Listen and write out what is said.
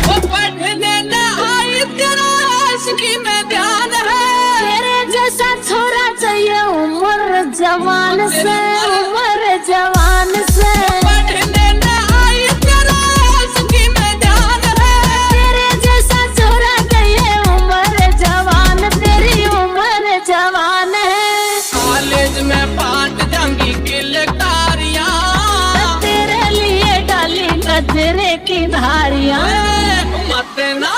वो पढ़ने न आई तेरा आशिकी में ध्यान है। तेरे जैसा छोरा चाहिए उम्र जवान से, उम्र जवान से। पढ़ने न आई तेरा आशिकी में ध्यान है। तेरे जैसा छोरा चाहिए उम्र जवान, तेरी उम्र जवान है। कॉलेज में बांट जाऊंगी किलकारियां, तेरे लिए डाली गजरे की धारियां। मत ना